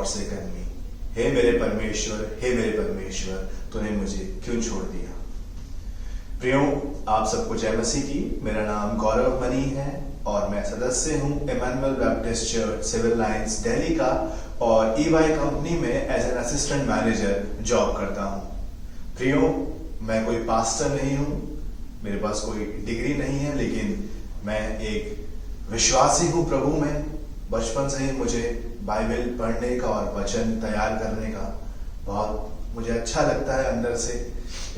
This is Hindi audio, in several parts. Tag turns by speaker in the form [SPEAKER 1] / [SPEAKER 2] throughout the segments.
[SPEAKER 1] forsaken me? हे मेरे परमेश्वर, हे मेरे परमेश्वर, तूने मुझे क्यों छोड़ दिया? प्रियो, आप सबको जय मसीह की। मेरा नाम गौरव मनी है और मैं सदस्य हूँ Emmanuel Baptist church Civil Lines Delhi का और EY कंपनी में as an assistant manager job करता हूँ। प्रियो, मैं कोई पास्टर नहीं हूँ, मेरे पास कोई डिग्री नहीं है, लेकिन मैं एक विश्वासी हूँ प्रभु में। बचपन से ही मुझे बाइबल पढ़ने का और वचन तैयार करने का बहुत मुझे अच्छा लगता है, अंदर से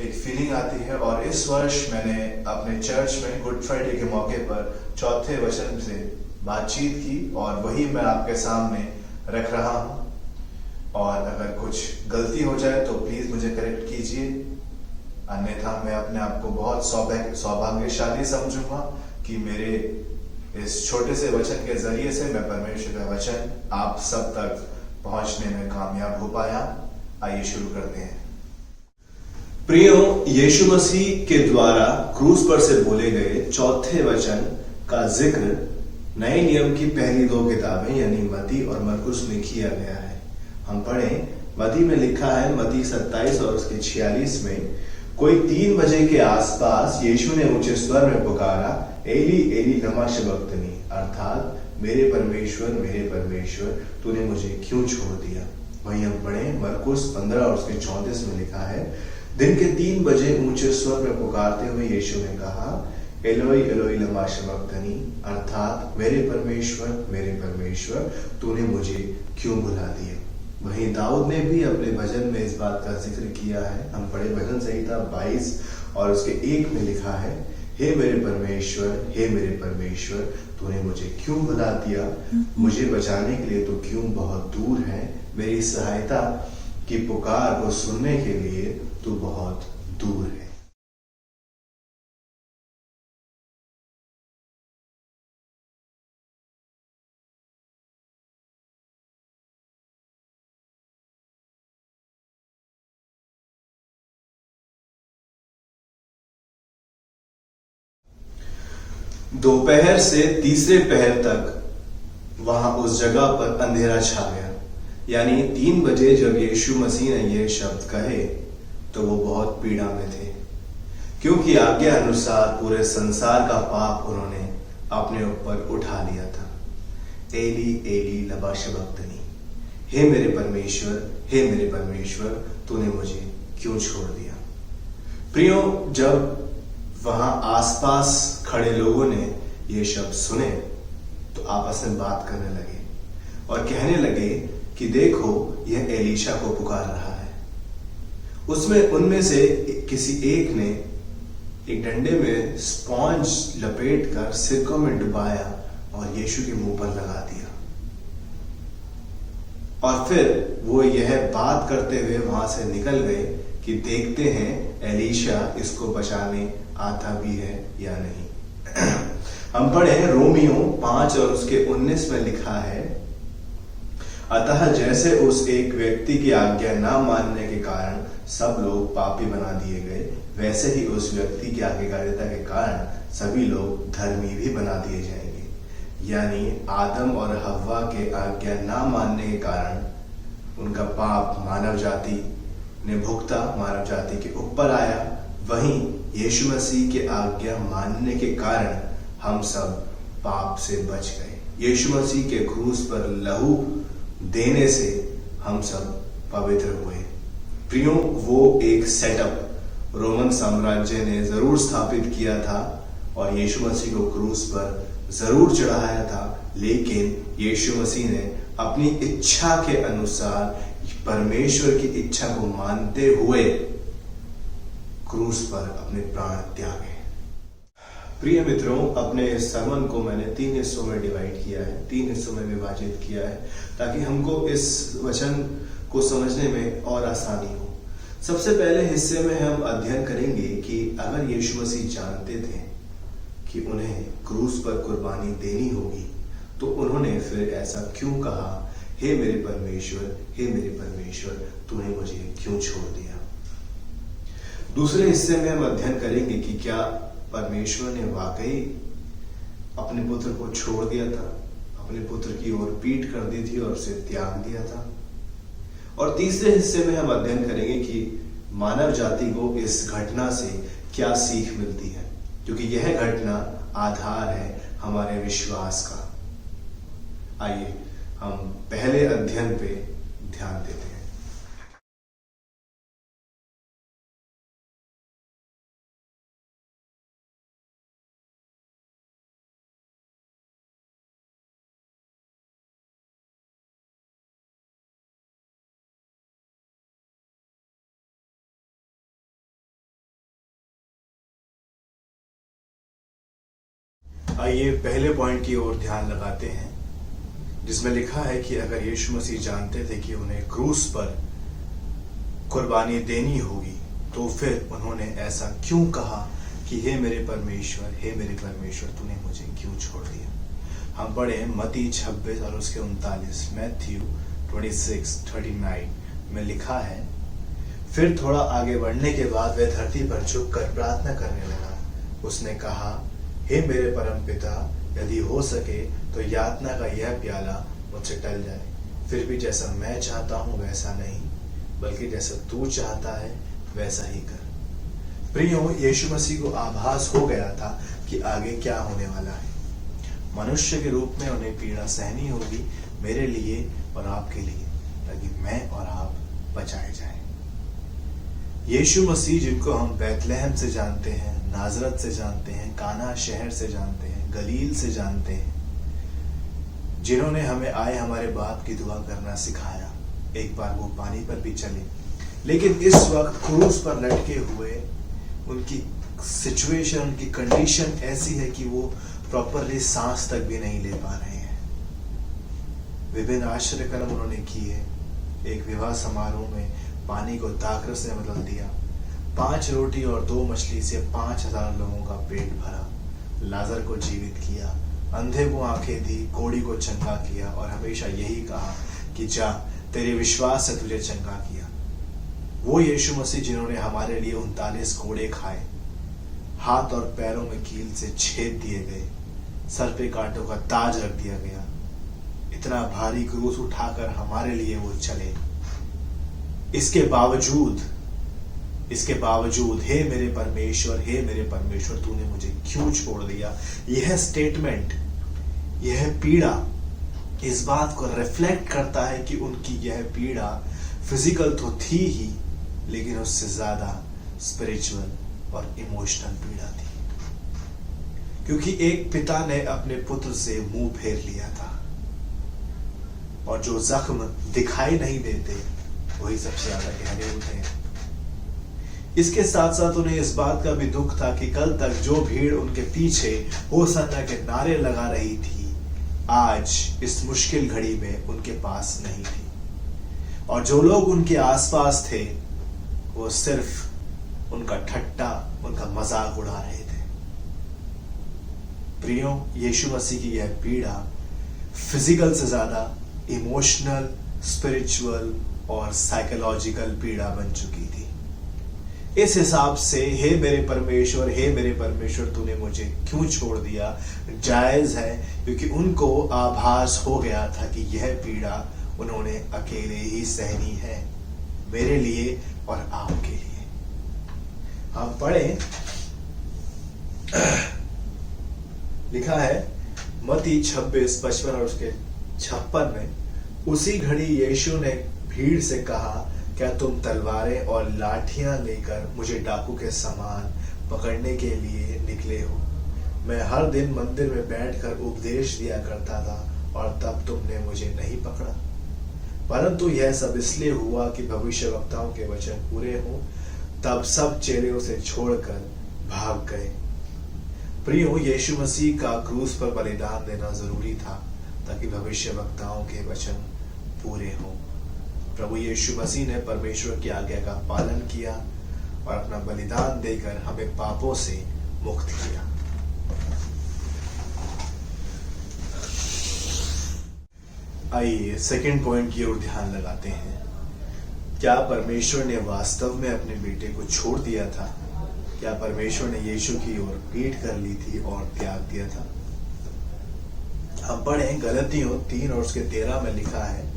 [SPEAKER 1] एक फीलिंग आती है। और इस वर्ष मैंने अपने चर्च में गुड फ्राइडे के मौके पर चौथे वचन से बातचीत की और वही मैं आपके सामने रख रहा हूँ। और अगर कुछ गलती हो जाए तो प्लीज मुझे करेक्ट कीजिए, अन्यथा मैं अपने आप को बहुत सौभाग्यशाली समझूंगा कि मेरे इस छोटे से वचन के जरिए से मैं परमेश्वर का वचन आप सब तक पहुंचने में कामयाब हो पाया। आइए शुरू करते हैं। प्रियो, यीशु मसीह के द्वारा क्रूस पर से बोले गए चौथे वचन का जिक्र नए नियम की पहली दो किताबें यानी मत्ती और मरकुस में किया गया है। हम पढ़ें, मत्ती में लिखा है, मत्ती 27 और उसके 46 में, कोई 3 बजे के आसपास यीशु ने ऊंचे स्वर में पुकारा, एली एली लमा शबक्तनी, अर्थात मेरे परमेश्वर तूने मुझे क्यों छोड़ दिया। वहीं हम पढ़ें, मरकुस 15 और उसके 34 में लिखा है, दिन के 3 बजे ऊंचे स्वर में पुकारते हुए यीशु ने कहा, एलोई एलोई लमा शबक्तनी, अर्थात मेरे परमेश्वर तूने मुझे क्यों भुला दिया। वहीं दाऊद ने भी अपने भजन में इस बात का जिक्र किया है। हम पढ़े भजन संहिता 22 और उसके 1 में लिखा है, हे मेरे परमेश्वर तूने मुझे क्यों भुला दिया, मुझे बचाने के लिए तो क्यों बहुत दूर है, मेरी सहायता की पुकार को सुनने के लिए तू बहुत दूर है। दोपहर से तीसरे पहर तक वहां उस जगह पर अंधेरा छा गया। यानी 3 बजे जब यीशु मसीह ने ये शब्द कहे तो वो बहुत पीड़ा में थे, क्योंकि आज्ञा अनुसार पूरे संसार का पाप उन्होंने अपने ऊपर उठा लिया था। एली एली लमा शबक्तनी, हे मेरे परमेश्वर तूने मुझे क्यों छोड़ दिया। प्रियो, जब वहां आसपास खड़े लोगों ने ये शब्द सुने तो आपस में बात करने लगे और कहने लगे कि देखो, यह एलीशा को पुकार रहा है। उनमें से किसी एक ने एक डंडे में स्पॉन्ज लपेटकर सिरकों में डुबाया और यीशु के मुंह पर लगा दिया। और फिर वो यह बात करते हुए वहां से निकल गए कि देखते हैं एलीशा इसको बचाने आता भी है या नहीं। हम पढ़े रोमियो 5 और उसके 19 में लिखा है, अतः जैसे उस एक व्यक्ति की आज्ञा ना मानने के कारण सब लोग पापी बना दिए गए, वैसे ही उस व्यक्ति की आज्ञाकारिता के कारण सभी लोग धर्मी भी बना दिए जाएंगे। यानी आदम और हव्वा के आज्ञा ना मानने के कारण उनका पाप मानव जाति ने भुगता, मानव जाति के ऊपर आया। वहीं यीशु मसीह के आज्ञा मानने के कारण हम सब पाप से बच गए। यीशु मसीह के क्रूस पर लहू देने से हम सब पवित्र हुए। प्रियो, वो एक सेटअप रोमन साम्राज्य ने जरूर स्थापित किया था और यीशु मसीह को क्रूस पर जरूर चढ़ाया था, लेकिन यीशु मसीह ने अपनी इच्छा के अनुसार परमेश्वर की इच्छा को मानते हुए क्रूस पर अपने प्राण त्यागे। प्रिय मित्रों, अपने इस सरमन को मैंने 3 हिस्सों में डिवाइड किया है, 3 हिस्सों में विभाजित किया है, ताकि हमको इस वचन को समझने में और आसानी हो। सबसे पहले हिस्से में हम अध्ययन करेंगे कि अगर यीशु मसीह जानते थे कि उन्हें क्रूस पर कुर्बानी देनी होगी, तो उन्होंने फिर ऐसा क्यों कहा, हे मेरे परमेश्वर तूने मुझे क्यों छोड़ दिया। दूसरे हिस्से में हम अध्ययन करेंगे कि क्या परमेश्वर ने वाकई अपने पुत्र को छोड़ दिया था, अपने पुत्र की ओर पीठ कर दी थी और उसे त्याग दिया था, और तीसरे हिस्से में हम अध्ययन करेंगे कि मानव जाति को इस घटना से क्या सीख मिलती है, क्योंकि यह घटना आधार है हमारे विश्वास का। आइए हम पहले अध्ययन पे ध्यान देते हैं। आइए पहले पॉइंट की ओर ध्यान लगाते हैं, जिसमें लिखा है कि अगर यीशु मसीह जानते थे कि उन्हें क्रूस पर कुर्बानी देनी होगी, तो फिर उन्होंने ऐसा क्यों कहा कि हे मेरे परमेश्वर, हे मेरे परमेश्वर, तूने मुझे क्यों छोड़ दिया। हम पढ़े मत्ती 26 और उसके 39, मैथ्यू 26:39 में लिखा है, फिर थोड़ा आगे बढ़ने के बाद वह धरती पर झुककर प्रार्थना करने लगा। उसने कहा, हे मेरे परम पिता, यदि हो सके तो यातना का यह प्याला मुझसे टल जाए, फिर भी जैसा मैं चाहता हूं वैसा नहीं, बल्कि जैसा तू चाहता है वैसा ही कर। प्रियो, यीशु मसीह को आभास हो गया था कि आगे क्या होने वाला है। मनुष्य के रूप में उन्हें पीड़ा सहनी होगी मेरे लिए और आपके लिए, ताकि मैं और आप बचाए जाएं। यीशु मसीह, जिनको हम बैतलहम से जानते हैं, नाजरत से जानते हैं, काना शहर से जानते हैं, गलील से जानते हैं, जिन्होंने हमें आए हमारे बाप की दुआ करना सिखाया, एक बार वो पानी पर भी चले, लेकिन इस वक्त क्रूस पर लटके हुए उनकी सिचुएशन, उनकी कंडीशन ऐसी है कि वो प्रॉपरली सांस तक भी नहीं ले पा रहे हैं। विभिन्न आश्चर्य कर्म उन्होंने किए। एक विवाह समारोह में पानी को दाखरस ने बदल दिया। 5 रोटी और 2 मछली से 5000 लोगों का पेट भरा। लाजर को जीवित किया, अंधे को आंखें दी, कोढ़ी को चंगा किया, और हमेशा यही कहा कि जा, तेरे विश्वास से तुझे चंगा किया। वो यीशु मसीह जिन्होंने हमारे लिए 39 कोड़े खाए, हाथ और पैरों में कील से छेद दिए गए, सर पे कांटों का ताज रख दिया गया, इतना भारी क्रूस उठाकर हमारे लिए वो चले। इसके बावजूद हे मेरे परमेश्वर, हे मेरे परमेश्वर, तूने मुझे क्यों छोड़ दिया। यह स्टेटमेंट, यह पीड़ा इस बात को रिफ्लेक्ट करता है कि उनकी यह पीड़ा फिजिकल तो थी ही, लेकिन उससे ज्यादा स्पिरिचुअल और इमोशनल पीड़ा थी, क्योंकि एक पिता ने अपने पुत्र से मुंह फेर लिया था, और जो जख्म दिखाई नहीं देते वही सबसे ज्यादा गहरे होते हैं। इसके साथ साथ उन्हें इस बात का भी दुख था कि कल तक जो भीड़ उनके पीछे होसन्ना के नारे लगा रही थी, आज इस मुश्किल घड़ी में उनके पास नहीं थी, और जो लोग उनके आसपास थे वो सिर्फ उनका ठट्टा, उनका मजाक उड़ा रहे थे। प्रियो, यीशु मसीह की यह पीड़ा फिजिकल से ज्यादा इमोशनल, स्पिरिचुअल और साइकोलॉजिकल पीड़ा बन चुकी थी। इस हिसाब से हे मेरे परमेश्वर, हे मेरे परमेश्वर, तूने मुझे क्यों छोड़ दिया, जायज है, क्योंकि उनको आभास हो गया था कि यह पीड़ा उन्होंने अकेले ही सहनी है, मेरे लिए और आपके लिए। हम पढ़ें, लिखा है मत्ती 26:55 और उसके 56 में, उसी घड़ी यीशु ने भीड़ से कहा, क्या तुम तलवारें और लाठियां लेकर मुझे डाकू के समान पकड़ने के लिए निकले हो? मैं हर दिन मंदिर में बैठकर उपदेश दिया करता था, और तब तुमने मुझे नहीं पकड़ा, परंतु यह सब इसलिए हुआ कि भविष्यवक्ताओं के वचन पूरे हों। तब सब चेले उसे छोड़कर भाग गए। प्रियो, यीशु मसीह का क्रूस पर बलिदान देना जरूरी था, ताकि भविष्यवक्ताओं के वचन पूरे हों। प्रभु यीशु मसीह ने परमेश्वर की आज्ञा का पालन किया और अपना बलिदान देकर हमें पापों से मुक्त किया। आइए सेकंड पॉइंट की ओर ध्यान लगाते हैं। क्या परमेश्वर ने वास्तव में अपने बेटे को छोड़ दिया था? क्या परमेश्वर ने यीशु की ओर पीठ कर ली थी और त्याग दिया था? हम पढ़ें गलतियों 3 और उसके 13 में लिखा है,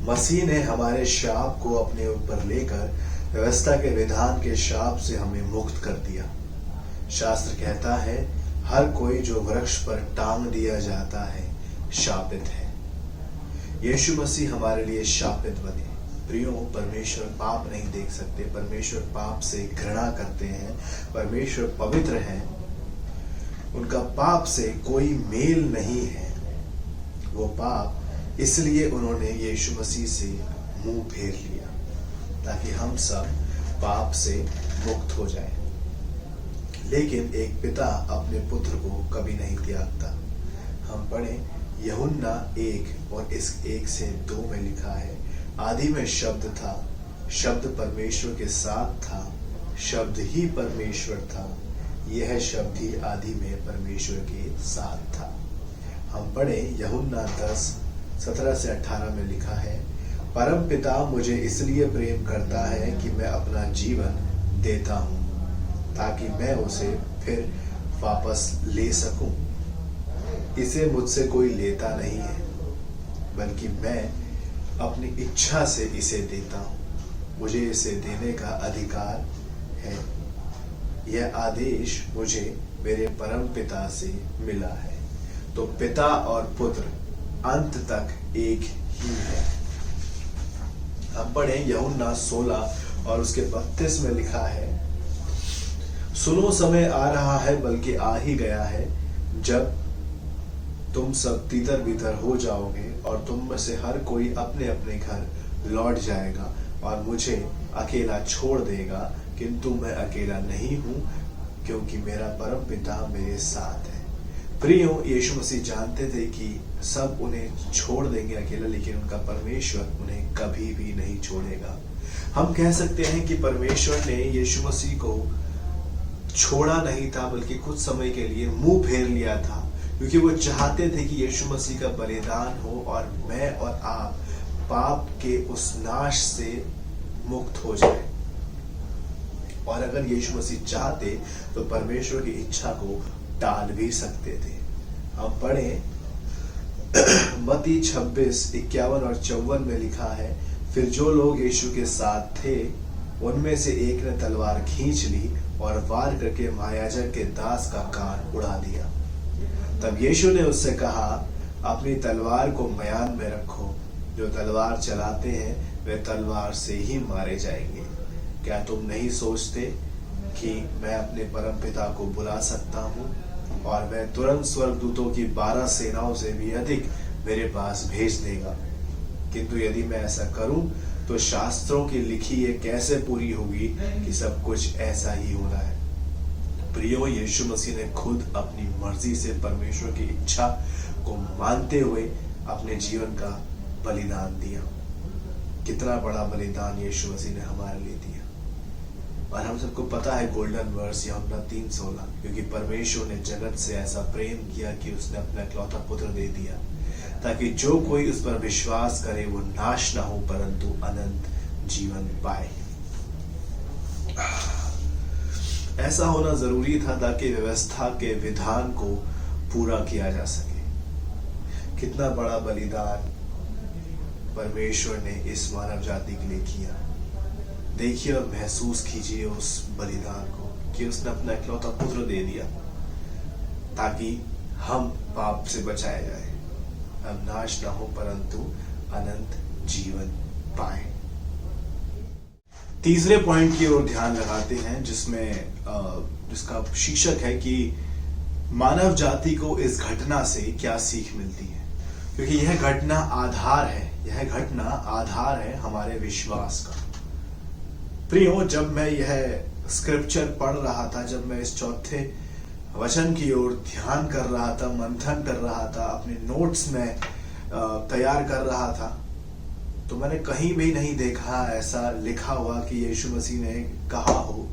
[SPEAKER 1] मसीह ने हमारे शाप को अपने ऊपर लेकर व्यवस्था के विधान के शाप से हमें मुक्त कर दिया। शास्त्र कहता है, हर कोई जो वृक्ष पर टांग दिया जाता है शापित है। यीशु मसीह हमारे लिए शापित बने। प्रियो, परमेश्वर पाप नहीं देख सकते, परमेश्वर पाप से घृणा करते हैं, परमेश्वर पवित्र हैं, उनका पाप से कोई मेल नहीं है। वो पाप, इसलिए उन्होंने यीशु मसीह से मुंह फेर लिया ताकि हम सब पाप से मुक्त हो जाएं। लेकिन एक पिता अपने पुत्र को कभी नहीं त्यागता। हम पढ़ें यूहन्ना 1 और इस 1 से 2 में लिखा है, आदि में शब्द था, शब्द परमेश्वर के साथ था, शब्द ही परमेश्वर था, यह शब्द ही आदि में परमेश्वर के साथ था। हम पढ़ें यूहन्ना 10 17 से 18 में लिखा है, परम पिता मुझे इसलिए प्रेम करता है कि मैं अपना जीवन देता हूँ ताकि मैं उसे फिर वापस ले सकूं। इसे मुझसे कोई लेता नहीं है, बल्कि मैं अपनी इच्छा से इसे देता हूं। मुझे इसे देने का अधिकार है। यह आदेश मुझे मेरे परम पिता से मिला है। तो पिता और पुत्र अंत तक एक ही है। हम पढ़ें यूहन्ना 16 और उसके 32 में लिखा है, सुनो समय आ रहा है, बल्कि आ ही गया है, जब तुम सब तितर बितर हो जाओगे और तुम में से हर कोई अपने अपने घर लौट जाएगा और मुझे अकेला छोड़ देगा, किंतु मैं अकेला नहीं हूं क्योंकि मेरा परम पिता मेरे साथ है। प्रियो, यीशु मसीह जानते थे कि सब उन्हें छोड़ देंगे अकेला, लेकिन उनका परमेश्वर उन्हें कभी भी नहीं छोड़ेगा। हम कह सकते हैं कि परमेश्वर ने यीशु मसीह को छोड़ा नहीं था, बल्कि कुछ समय के लिए मुंह फेर लिया था, क्योंकि वो चाहते थे कि यीशु मसीह का बलिदान हो और मैं और आप पाप के उस नाश से मुक्त हो जाए। और अगर यीशु मसीह चाहते तो परमेश्वर की इच्छा को टाल भी सकते थे। हम पढ़ें मत्ती 26:51 और 54 में लिखा है, फिर जो लोग यीशु के साथ थे उनमें से एक ने तलवार खींच ली और वार करके महायाजक के दास का कान उड़ा दिया। तब यीशु ने उससे कहा, अपनी तलवार को म्यान में रखो, जो तलवार चलाते हैं वे तलवार से ही मारे जाएंगे। क्या तुम नहीं सोचते कि मैं अपने परम पिता को बुला सकता हूँ और मैं तुरंत स्वर्गदूतों की 12 सेनाओं से भी अधिक मेरे पास भेज देगा? किंतु यदि मैं ऐसा करूं तो शास्त्रों की लिखी ये कैसे पूरी होगी कि सब कुछ ऐसा ही होना है। प्रियो, यीशु मसीह ने खुद अपनी मर्जी से परमेश्वर की इच्छा को मानते हुए अपने जीवन का बलिदान दिया। कितना बड़ा बलिदान यीशु मसीह ने हमारे लिए दिया। और हम सबको पता है गोल्डन वर्स यूहन्ना 3:16, क्योंकि परमेश्वर ने जगत से ऐसा प्रेम किया कि उसने अपना इकलौता पुत्र दे दिया, ताकि जो कोई उस पर विश्वास करे वो नाश ना हो परंतु अनंत जीवन पाए। ऐसा होना जरूरी था ताकि व्यवस्था के विधान को पूरा किया जा सके। कितना बड़ा बलिदान परमेश्वर ने इस मानव जाति के लिए किया। देखिए और महसूस कीजिए उस बलिदान को कि उसने अपना इकलौता पुत्र दे दिया ताकि हम पाप से बचाए जाए, हम नाश ना हो परंतु अनंत जीवन पाए। तीसरे पॉइंट की ओर ध्यान लगाते हैं जिसका शीर्षक है कि मानव जाति को इस घटना से क्या सीख मिलती है, क्योंकि यह घटना आधार है हमारे विश्वास का। प्रियो, जब मैं यह स्क्रिप्चर पढ़ रहा था, जब मैं इस चौथे वचन की ओर ध्यान कर रहा था, मंथन कर रहा था, अपने नोट्स में तैयार कर रहा था, तो मैंने कहीं भी नहीं देखा ऐसा लिखा हुआ कि यीशु मसीह ने कहा हो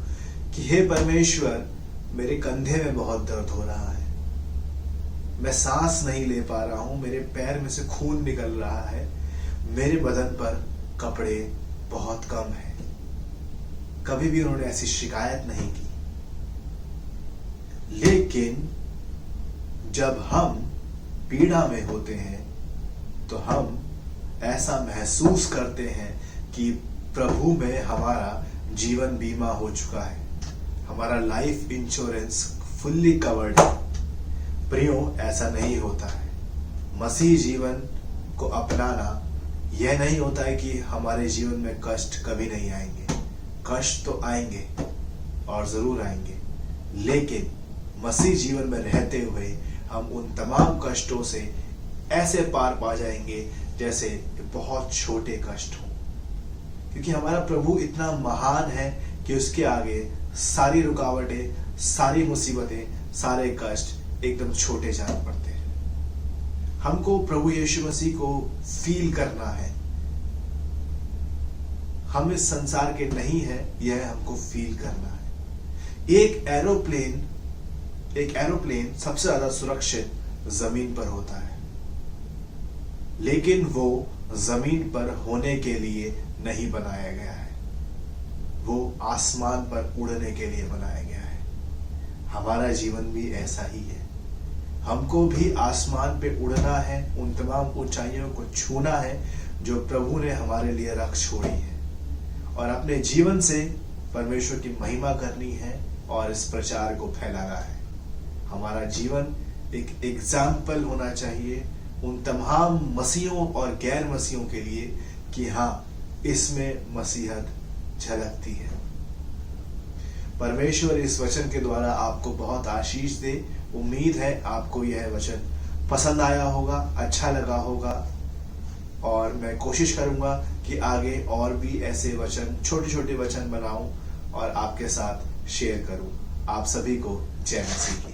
[SPEAKER 1] कि हे परमेश्वर, मेरे कंधे में बहुत दर्द हो रहा है, मैं सांस नहीं ले पा रहा हूं, मेरे पैर में से खून निकल रहा है, मेरे बदन पर कपड़े बहुत कम हैं। कभी भी उन्होंने ऐसी शिकायत नहीं की। लेकिन जब हम पीड़ा में होते हैं तो हम ऐसा महसूस करते हैं कि प्रभु में हमारा जीवन बीमा हो चुका है, हमारा लाइफ इंश्योरेंस फुल्ली कवर्ड है। प्रियो, ऐसा नहीं होता है। मसीह जीवन को अपनाना यह नहीं होता है कि हमारे जीवन में कष्ट कभी नहीं आएंगे। कष्ट तो आएंगे और जरूर आएंगे, लेकिन मसीह जीवन में रहते हुए हम उन तमाम कष्टों से ऐसे पार पा जाएंगे जैसे बहुत छोटे कष्ट हों, क्योंकि हमारा प्रभु इतना महान है कि उसके आगे सारी रुकावटें, सारी मुसीबतें, सारे कष्ट एकदम छोटे जान पड़ते हैं। हमको प्रभु यीशु मसीह को फील करना है। हम इस संसार के नहीं है, यह हमको फील करना है। एक एरोप्लेन सबसे ज्यादा सुरक्षित जमीन पर होता है, लेकिन वो जमीन पर होने के लिए नहीं बनाया गया है, वो आसमान पर उड़ने के लिए बनाया गया है। हमारा जीवन भी ऐसा ही है। हमको भी आसमान पे उड़ना है, उन तमाम ऊंचाइयों को छूना है जो प्रभु ने हमारे लिए रख छोड़ी है, और अपने जीवन से परमेश्वर की महिमा करनी है और इस प्रचार को फैलाना है। हमारा जीवन एक एग्जाम्पल होना चाहिए उन तमाम मसीहों और गैर मसीहों के लिए कि हाँ, इसमें मसीहत झलकती है। परमेश्वर इस वचन के द्वारा आपको बहुत आशीष दे। उम्मीद है आपको यह वचन पसंद आया होगा, अच्छा लगा होगा, और मैं कोशिश करूंगा कि आगे और भी ऐसे वचन, छोटे छोटे वचन बनाऊं और आपके साथ शेयर करूं। आप सभी को जय मसीह की।